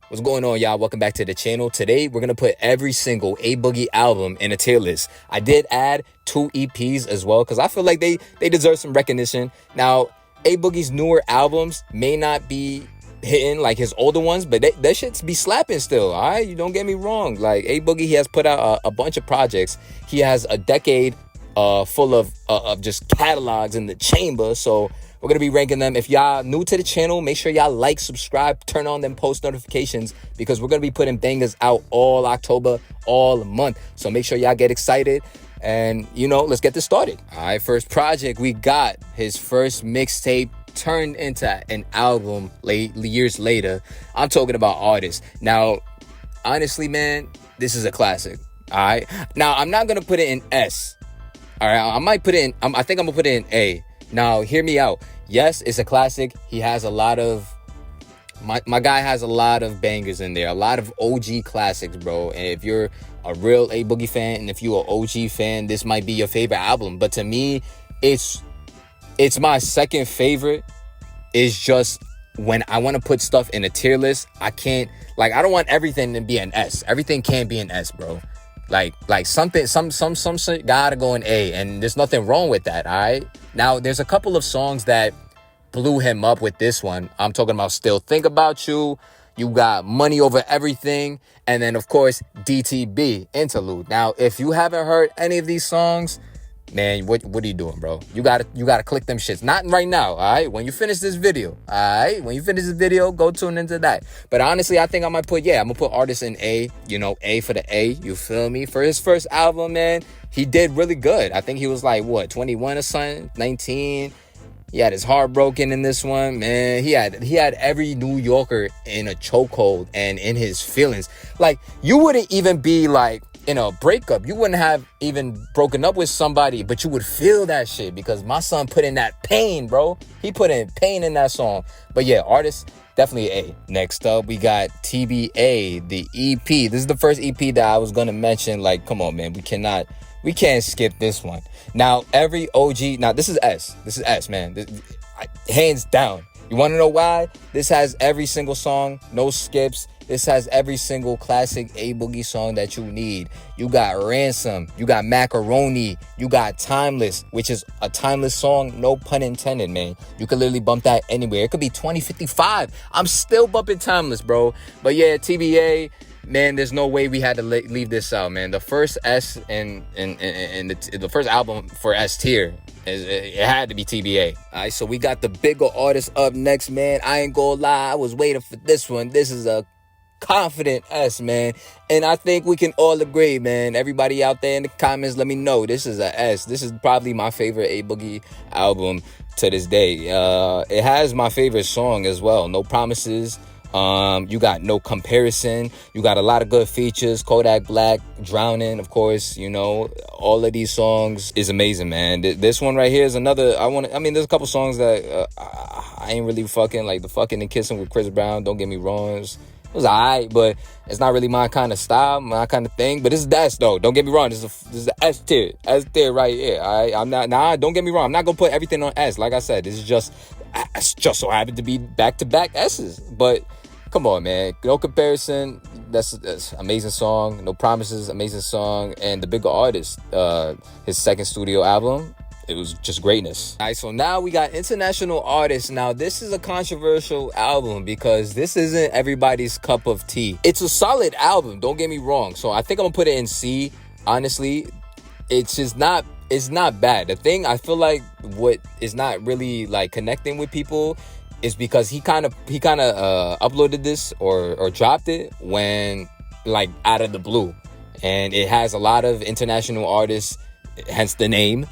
What's going on, y'all? Welcome back to the channel. Today, we're going to put every single A Boogie album in a tier list. I did add 2 EPs as well because I feel like they deserve some recognition. Now, A Boogie's newer albums may not be hitting like his older ones, but that shit's be slapping still, all right? You don't get me wrong. Like, A Boogie, he has put out a bunch of projects. He has a decade full of just catalogs in the chamber, so we're going to be ranking them. If y'all new to the channel, make sure y'all like, subscribe, turn on them post notifications because we're going to be putting bangers out all October, all month. So make sure y'all get excited and, let's get this started. All right, first project, we got his first mixtape turned into an album years later. I'm talking about Artist. Now, honestly, man, this is a classic. All right. Now, I'm not going to put it in S. All right. I might put it in, I think I'm going to put it in A. Now, hear me out. Yes, it's a classic. He has a lot of... My guy has a lot of bangers in there. A lot of OG classics, bro. And if you're a real A Boogie fan and if you're an OG fan, this might be your favorite album. But to me, it's my second favorite. It's just when I want to put stuff in a tier list, I can't... Like, I don't want everything to be an S. Everything can't be an S, bro. Like some shit gotta go in A, and there's nothing wrong with that, all right? Now, there's a couple of songs that blew him up with this one. I'm talking about Still Think About You. You got Money Over Everything. And then, of course, DTB, Interlude. Now, if you haven't heard any of these songs, man, what are you doing, bro? You gotta click them shits. Not right now, all right? When you finish this video, all right? When you finish this video, go tune into that. But honestly, I think I'm gonna put Artist in A. A for the A. You feel me? For his first album, man, he did really good. I think he was like, 21 or something? 19? He had his heart broken in this one, man. He had every New Yorker in a chokehold and in his feelings. Like, you wouldn't even be like, in a breakup, you wouldn't have even broken up with somebody, but you would feel that shit because my son put in that pain, bro. He put in pain in that song. But yeah, Artist, definitely A. Next up, we got TBA, the EP. This is the first EP that I was gonna mention. Like, come on, man, we can't skip this one. Now, every OG, now this is S, man. Hands down. You want to know why? This has every single song, no skips. This has every single classic A Boogie song that you need. You got Ransom, you got Macaroni, you got Timeless, which is a timeless song, no pun intended, man. You could literally bump that anywhere. It could be 2055. I'm still bumping Timeless, bro. But yeah, TBA, man, there's no way we had to leave this out, man. The first S and the first album for S tier, it had to be TBA. All right, so we got the bigger artist up next, man. I ain't gonna lie, I was waiting for this one. This is a confident S, man, and I think we can all agree, man. Everybody out there in the comments, let me know. This is a S. This is probably my favorite A Boogie album to this day. It has my favorite song as well, No Promises. You got No Comparison. You got a lot of good features. Kodak Black, Drowning, of course. All of these songs is amazing, man. This one right here is another. There's a couple songs that I ain't really fucking, like the fucking and kissing with Chris Brown. Don't get me wrong. It was alright, but it's not really my kind of style, my kind of thing. But this is the S, though. Don't get me wrong. This is the S tier right here. Alright, don't get me wrong. I'm not gonna put everything on S. Like I said, this is just so happened to be back-to-back S's. But come on, man. No Comparison. That's amazing song. No Promises, amazing song. And The Bigger Artist, his second studio album. It was just greatness. All right, so now we got international artists. Now, this is a controversial album because this isn't everybody's cup of tea. It's a solid album, don't get me wrong. So I think I'm gonna put it in C. Honestly, it's not bad. The thing, I feel like what is not really like connecting with people is because he kind of uploaded this or dropped it when like out of the blue. And it has a lot of international artists, hence the name,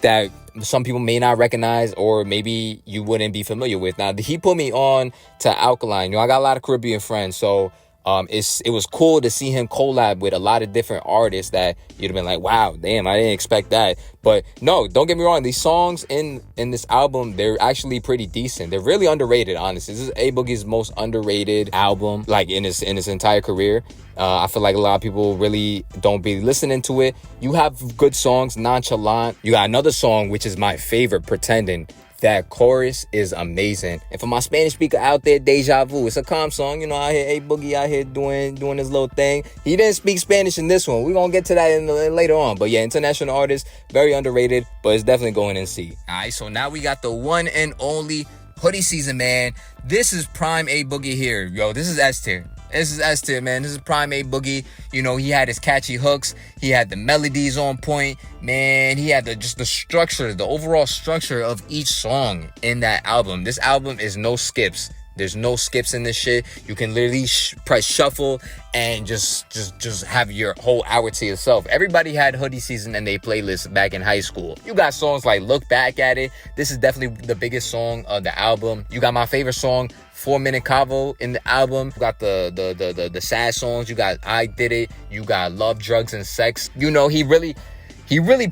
that some people may not recognize or maybe you wouldn't be familiar with. Now, he put me on to Alkaline. I got a lot of Caribbean friends, so it was cool to see him collab with a lot of different artists that you'd have been like, wow, damn, I didn't expect that. But no, don't get me wrong. These songs in this album, they're actually pretty decent. They're really underrated, honestly. This is A Boogie's most underrated album, like in his entire career. I feel like a lot of people really don't be listening to it. You have good songs, Nonchalant. You got another song, which is my favorite, Pretending. That chorus is amazing. And for my Spanish speaker out there, deja vu. It's a calm song. You know, I hear A Boogie out here doing his little thing. He didn't speak Spanish in this one. We're going to get to that later on. But yeah, international artist, very underrated, but it's definitely going in C. All right, so now we got the one and only Hoodie SZN, man. This is prime A Boogie here. Yo, this is S tier. This is S tier, man. This is prime A Boogie. You know, he had his catchy hooks. He had the melodies on point. Man, he had just the structure, the overall structure of each song in that album. This album is no skips. There's no skips in this shit. You can literally press shuffle and just have your whole hour to yourself. Everybody had Hoodie SZN in their playlist back in high school. You got songs like Look Back at It. This is definitely the biggest song of the album. You got my favorite song, 4 Minute Cavo, in the album. You got the sad songs. You got I Did It. You got Love, Drugs, and Sex. You know, he really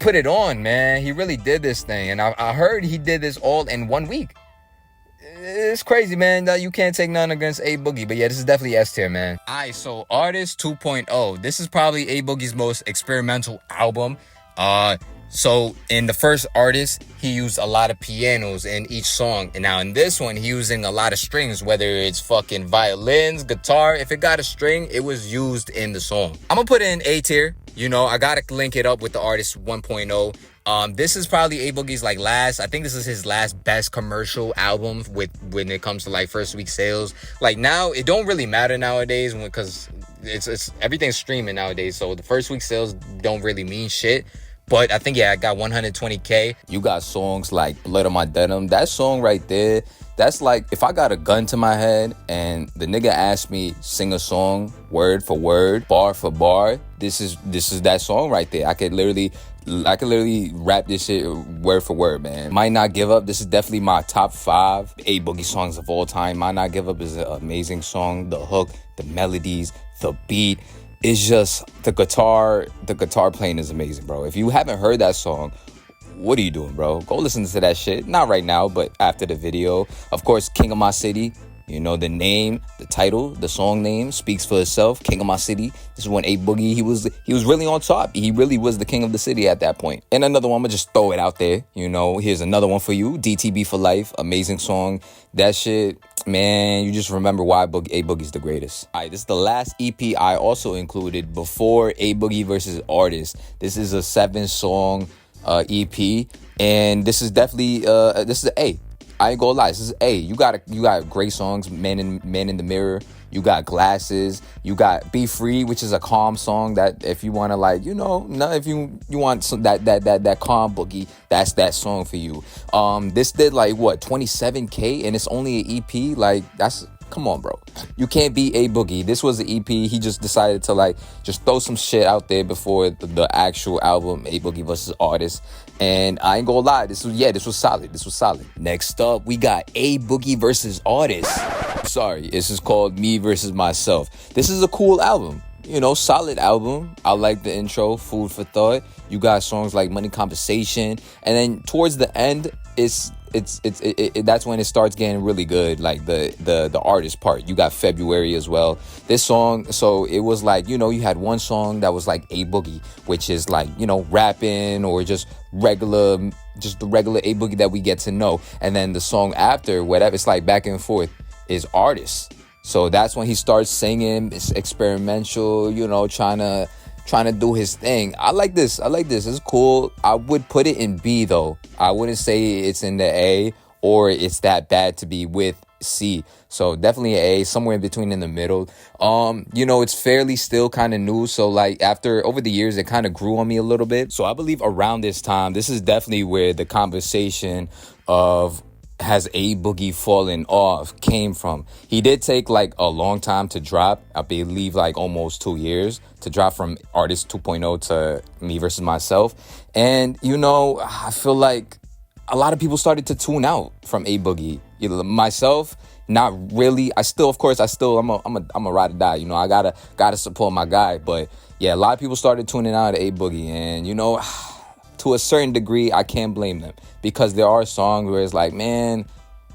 put it on, man. He really did this thing. And I heard he did this all in 1 week. It's crazy, man. You can't take none against A Boogie. But yeah, this is definitely S tier, man. Alright, so Artist 2.0. This is probably A Boogie's most experimental album. So in the first Artist, he used a lot of pianos in each song. And now in this one, he using a lot of strings, whether it's fucking violins, guitar. If it got a string, it was used in the song. I'm gonna put it in A tier. You know, I gotta link it up with the Artist 1.0. This is probably A Boogie's like last. I think this is his last best commercial album when it comes to like first week sales. Like now, it don't really matter nowadays because it's everything's streaming nowadays. So the first week sales don't really mean shit. But I think, yeah, I got 120K. You got songs like Blood on My Denim. That song right there, that's like if I got a gun to my head and the nigga asked me sing a song word for word, bar for bar, this is that song right there. I could literally rap this shit word for word, man. Might Not Give Up. This is definitely my top 5 A Boogie songs of all time. Might Not Give Up is an amazing song. The hook, the melodies, the beat. It's just the guitar playing is amazing, bro. If you haven't heard that song, what are you doing, bro? Go listen to that shit. Not right now, but after the video. Of course, King of My City. You know, the name, the title, the song name speaks for itself. King of My City. This is when A Boogie, he was really on top. He really was the king of the city at that point. And another one, I'm gonna just throw it out there. You know, here's another one for you. DTB for Life. Amazing song. That shit, man, you just remember why A Boogie's the greatest. All right, this is the last EP I also included before A Boogie versus Artist. This is a 7-song EP. And this is definitely, this is an A. I ain't gonna lie, this is A. You got great songs, Man in the Mirror. You got Glasses. You got Be Free, which is a calm song that if you want to like, you know, if you want some that calm boogie, that's that song for you. This did like what 27K and it's only an EP. Like that's. Come on, bro. You can't beat A Boogie. This was an EP. He just decided to like just throw some shit out there before the actual album, A Boogie versus Artist. And I ain't gonna lie, this was solid. Next up, we got A Boogie versus Artist. Sorry, this is called Me Versus Myself. This is a cool album. You know, solid album. I like the intro, food for thought. You got songs like Money Conversation, and then towards the end, it's that's when it starts getting really good, like the artist part. You got February as well. This song, so it was like, you know, you had one song that was like A Boogie, which is like, you know, rapping or just the regular A Boogie that we get to know. And then the song after, whatever, it's like back and forth, is Artist. So that's when he starts singing. It's experimental, you know, trying to do his thing. I like this. It's cool. I would put it in B though. I wouldn't say it's in the A or it's that bad to be with C. So definitely an A, somewhere in between in the middle. You know, it's fairly still kind of new. So like over the years, it kind of grew on me a little bit. So I believe around this time, this is definitely where the conversation of has A Boogie fallen off came from. He did take like a long time to drop. I believe like almost 2 years to drop from Artist 2.0 to Me Versus Myself. And you know, I feel like a lot of people started to tune out from A Boogie. You know, myself, not really. I'm a ride or die. You know, I gotta support my guy. But yeah, a lot of people started tuning out of A Boogie, and you know, to a certain degree, I can't blame them because there are songs where it's like, man,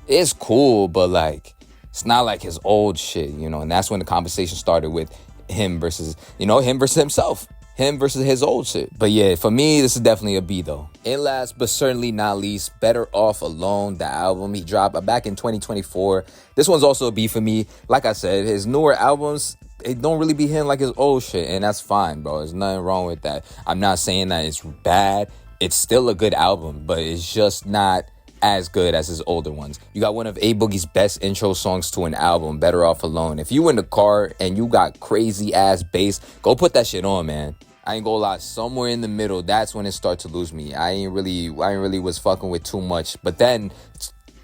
it's cool, but like, it's not like his old shit, you know. And that's when the conversation started with him versus himself. him versus his old shit. But yeah, for me, this is definitely a B though. And last but certainly not least, Better Off Alone, the album he dropped back in 2024. This one's also a B for me. Like I said, his newer albums, it don't really be hitting like his old shit, and that's fine, bro. There's nothing wrong with that. I'm not saying that it's bad. It's still a good album, but it's just not as good as his older ones. You got one of A Boogie's best intro songs to an album, Better Off Alone. If you in the car and you got crazy ass bass, go put that shit on, man. I ain't gonna lie, somewhere in the middle, that's when it started to lose me. I ain't really was fucking with too much. But then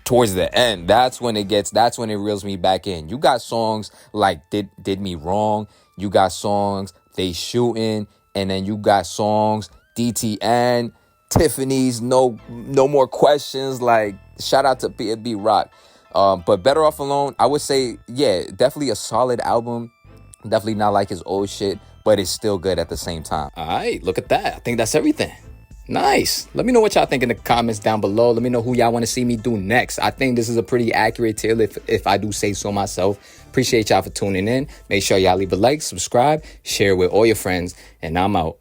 towards the end, that's when it reels me back in. You got songs like Did Me Wrong, you got songs They Shootin', and then you got songs DTN, Tiffany's, no more questions. Like, shout out to B Rock. But Better Off Alone, I would say, yeah, definitely a solid album. Definitely not like his old shit, but it's still good at the same time. All right, look at that. I think that's everything. Nice. Let me know what y'all think in the comments down below. Let me know who y'all want to see me do next. I think this is a pretty accurate tier if I do say so myself. Appreciate y'all for tuning in. Make sure y'all leave a like, subscribe, share with all your friends, and I'm out.